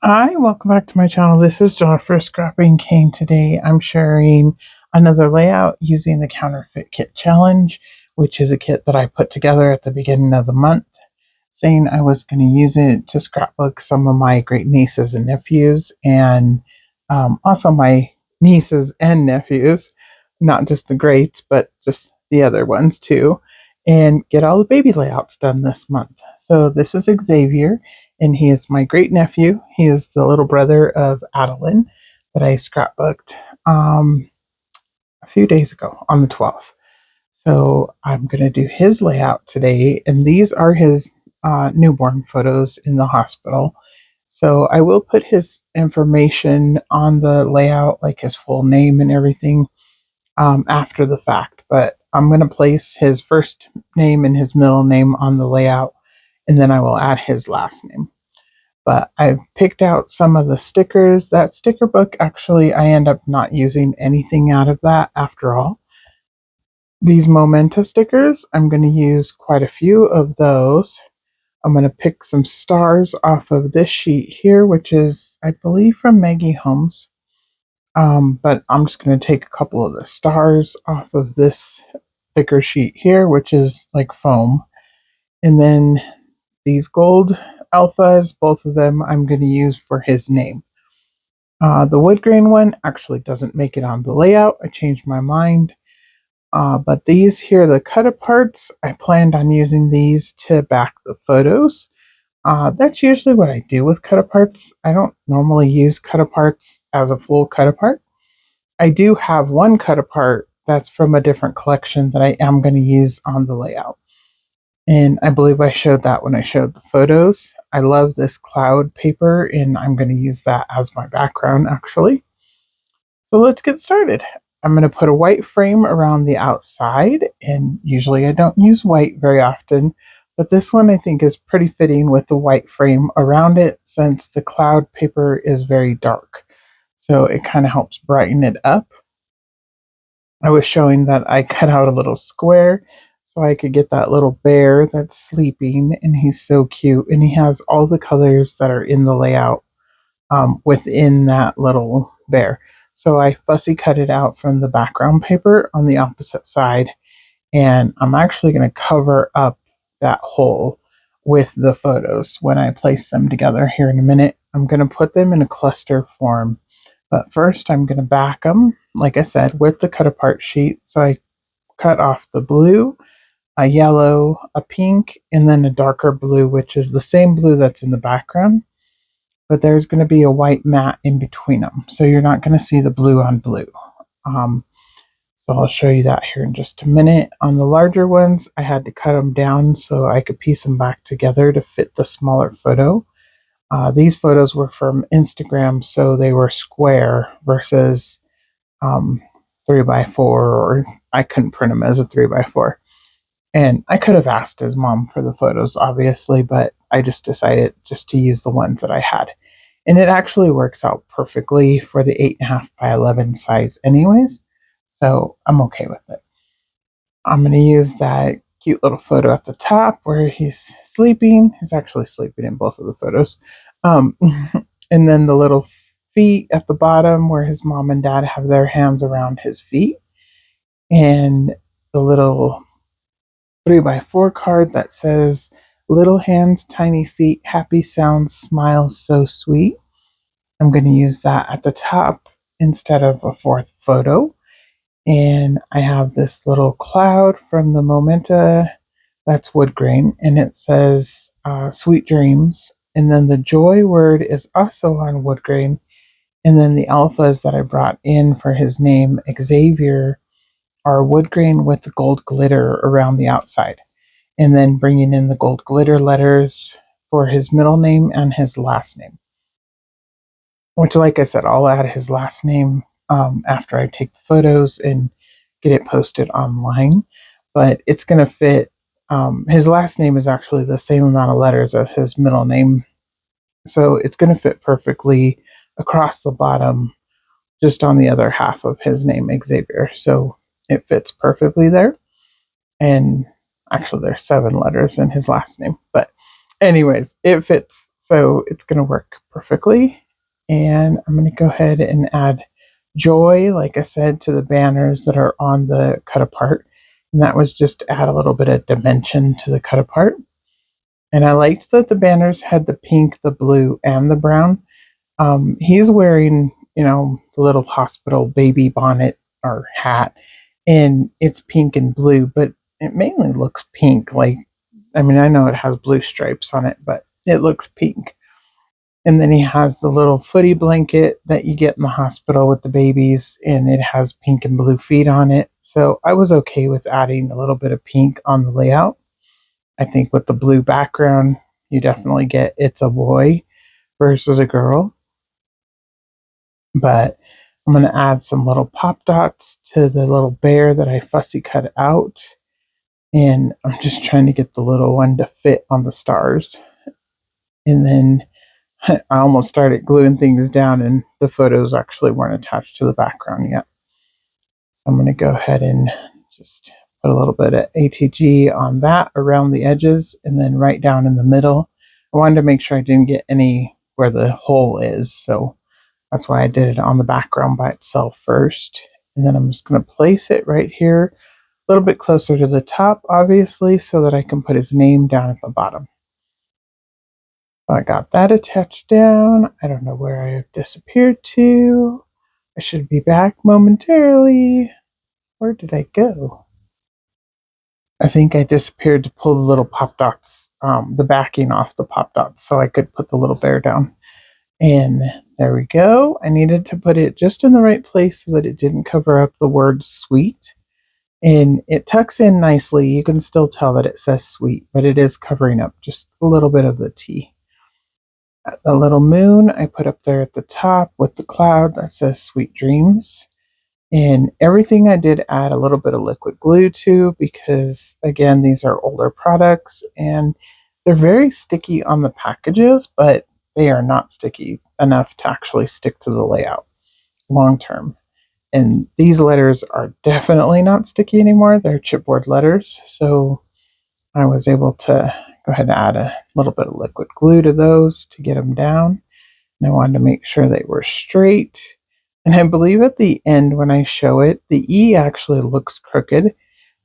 Hi, welcome back to my channel. This is Jennifer Scrapping Cane. Today I'm sharing another layout using the Counterfeit Kit Challenge, which is a kit that I put together at the beginning of the month, saying I was going to use it to scrapbook some of my great nieces and nephews, and also my nieces and nephews, not just the greats, but just the other ones too, and get all the baby layouts done this month. So this is Xavier, and he is my great nephew. He is the little brother of Adeline that I scrapbooked a few days ago on the 12th. So I'm going to do his layout today, and these are his newborn photos in the hospital. So I will put his information on the layout, like his full name and everything, after the fact. But I'm going to place his first name and his middle name on the layout, and then I will add his last name. But I've picked out some of the stickers. That sticker book, actually, I end up not using anything out of that after all. These Momenta stickers, I'm going to use quite a few of those. I'm going to pick some stars off of this sheet here, which is, I believe, from Maggie Holmes. But I'm just going to take a couple of the stars off of this thicker sheet here, which is like foam. And then these gold alphas, both of them I'm going to use for his name. The wood grain one actually doesn't make it on the layout. I changed my mind. But these here, the cut aparts, I planned on using these to back the photos. That's usually what I do with cut aparts. I don't normally use cut aparts as a full cut apart. I do have one cut apart that's from a different collection that I am going to use on the layout. And I believe I showed that when I showed the photos. I love this cloud paper, and I'm going to use that as my background actually. So let's get started. I'm going to put a white frame around the outside, and usually I don't use white very often, but this one I think is pretty fitting with the white frame around it since the cloud paper is very dark. So it kind of helps brighten it up. I was showing that I cut out a little square so I could get that little bear that's sleeping, and he's so cute, and he has all the colors that are in the layout within that little bear. So I fussy cut it out from the background paper on the opposite side, and I'm actually going to cover up that hole with the photos when I place them together here in a minute. I'm going to put them in a cluster form, but first I'm going to back them, like I said, with the cut apart sheet. So I cut off the blue, a yellow, a pink, and then a darker blue, which is the same blue that's in the background, but there's going to be a white mat in between them. So you're not going to see the blue on blue. Um, so I'll show you that here in just a minute. On the larger ones, I had to cut them down so I could piece them back together to fit the smaller photo. These photos were from Instagram, so they were square versus 3x4, or I couldn't print them as a 3x4. And I could have asked his mom for the photos, obviously, but I just decided just to use the ones that I had. And it actually works out perfectly for the 8.5x11 size anyways. So I'm okay with it. I'm going to use that cute little photo at the top where he's sleeping. He's actually sleeping in both of the photos. Um, and then the little feet at the bottom where his mom and dad have their hands around his feet. And the little 3x4 card that says, "Little hands, tiny feet, happy sounds, smiles so sweet." I'm going to use that at the top instead of a fourth photo. And I have this little cloud from the Momenta, that's wood grain, and it says sweet dreams. And then the joy word is also on wood grain. And then the alphas that I brought in for his name, Xavier, are wood grain with gold glitter around the outside. And then bringing in the gold glitter letters for his middle name and his last name. Which, like I said, I'll add his last name after I take the photos and get it posted online. But it's going to fit. His last name is actually the same amount of letters as his middle name. So it's going to fit perfectly across the bottom, just on the other half of his name, Xavier. So it fits perfectly there. And actually, there's 7 letters in his last name. But, anyways, it fits So it's going to work perfectly. And I'm going to go ahead and add joy, like I said, to the banners that are on the cut apart. And that was just to add a little bit of dimension to the cut apart. And I liked that the banners had the pink, the blue, and the brown. He's wearing, the little hospital baby bonnet or hat, and it's pink and blue, but it mainly looks pink. I know it has blue stripes on it, but it looks pink. And then he has the little footy blanket that you get in the hospital with the babies, and it has pink and blue feet on it. So I was okay with adding a little bit of pink on the layout. I think with the blue background, you definitely get it's a boy versus a girl. But I'm going to add some little pop dots to the little bear that I fussy cut out. And I'm just trying to get the little one to fit on the stars. And then I almost started gluing things down, and the photos actually weren't attached to the background yet. I'm going to go ahead and just put a little bit of ATG on that around the edges, and then right down in the middle. I wanted to make sure I didn't get any where the hole is, so that's why I did it on the background by itself first. And then I'm just going to place it right here, a little bit closer to the top, obviously, so that I can put his name down at the bottom. So I got that attached down. I don't know where I have disappeared to. I should be back momentarily. Where did I go? I think I disappeared to pull the little pop dots, the backing off the pop dots, so I could put the little bear down. And there we go. I needed to put it just in the right place so that it didn't cover up the word sweet. And it tucks in nicely. You can still tell that it says sweet, but it is covering up just a little bit of the T. The little moon I put up there at the top with the cloud that says sweet dreams. And everything I did add a little bit of liquid glue to, because again, these are older products and they're very sticky on the packages, but they are not sticky enough to actually stick to the layout long term. And these letters are definitely not sticky anymore. They're chipboard letters. So I was able to go ahead and add a little bit of liquid glue to those to get them down. And I wanted to make sure they were straight. And I believe at the end when I show it, the E actually looks crooked,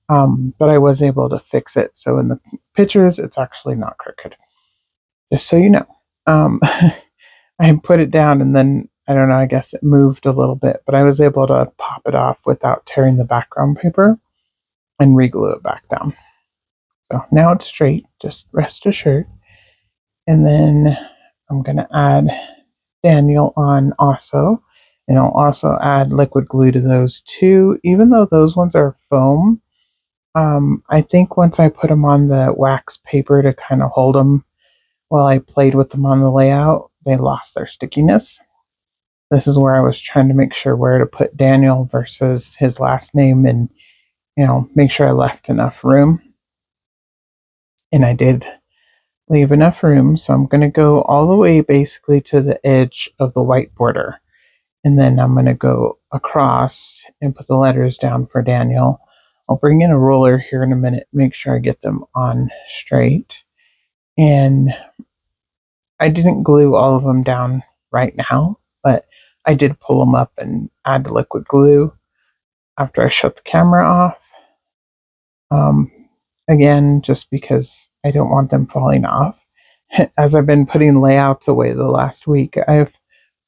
but I was able to fix it. So in the pictures, it's actually not crooked. Just so you know. I put it down and then, I don't know, I guess it moved a little bit, but I was able to pop it off without tearing the background paper and re-glue it back down. So now it's straight, just rest assured. And then I'm going to add Daniel on also. And I'll also add liquid glue to those too, even though those ones are foam. I think once I put them on the wax paper to kind of hold them while I played with them on the layout, they lost their stickiness. This is where I was trying to make sure where to put Daniel versus his last name and, make sure I left enough room. And I did leave enough room, so I'm going to go all the way basically to the edge of the white border. And then I'm going to go across and put the letters down for Daniel. I'll bring in a ruler here in a minute, make sure I get them on straight. And I didn't glue all of them down right now, but I did pull them up and add the liquid glue after I shut the camera off. Um, Again, just because I don't want them falling off. As I've been putting layouts away the last week, I've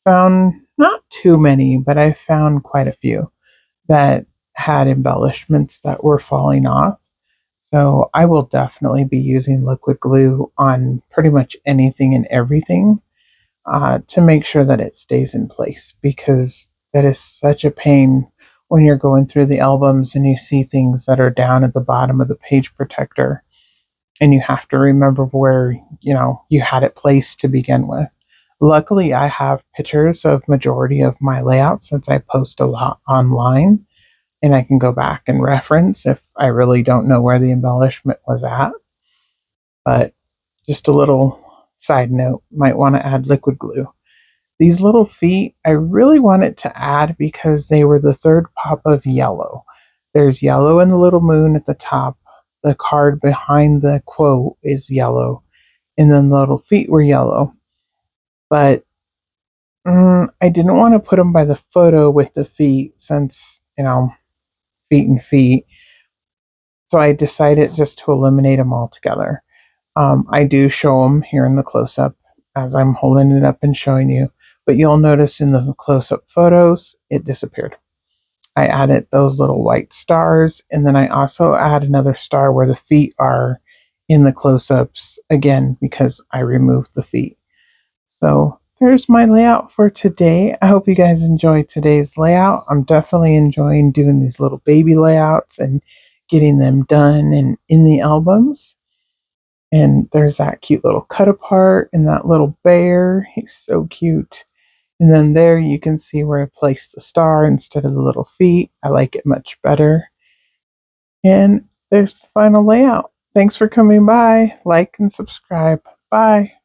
found not too many, but I found quite a few that had embellishments that were falling off. So I will definitely be using liquid glue on pretty much anything and everything to make sure that it stays in place, because that is such a pain when you're going through the albums and you see things that are down at the bottom of the page protector and you have to remember where you had it placed to begin with. Luckily, I have pictures of majority of my layouts since I post a lot online, and I can go back and reference if I really don't know where the embellishment was at. But just a little side note, might want to add liquid glue. These little feet, I really wanted to add because they were the third pop of yellow. There's yellow in the little moon at the top. The card behind the quote is yellow, and then the little feet were yellow. but I didn't want to put them by the photo with the feet since, feet and feet. So I decided just to eliminate them altogether. I do show them here in the close up as I'm holding it up and showing you, but you'll notice in the close up photos, it disappeared. I added those little white stars, and then I also add another star where the feet are in the close ups again because I removed the feet. So there's my layout for today. I hope you guys enjoyed today's layout. I'm definitely enjoying doing these little baby layouts and getting them done and in the albums. And there's that cute little cut apart and that little bear. He's so cute. And then there you can see where I placed the star instead of the little feet. I like it much better. And there's the final layout. Thanks for coming by. Like and subscribe. Bye.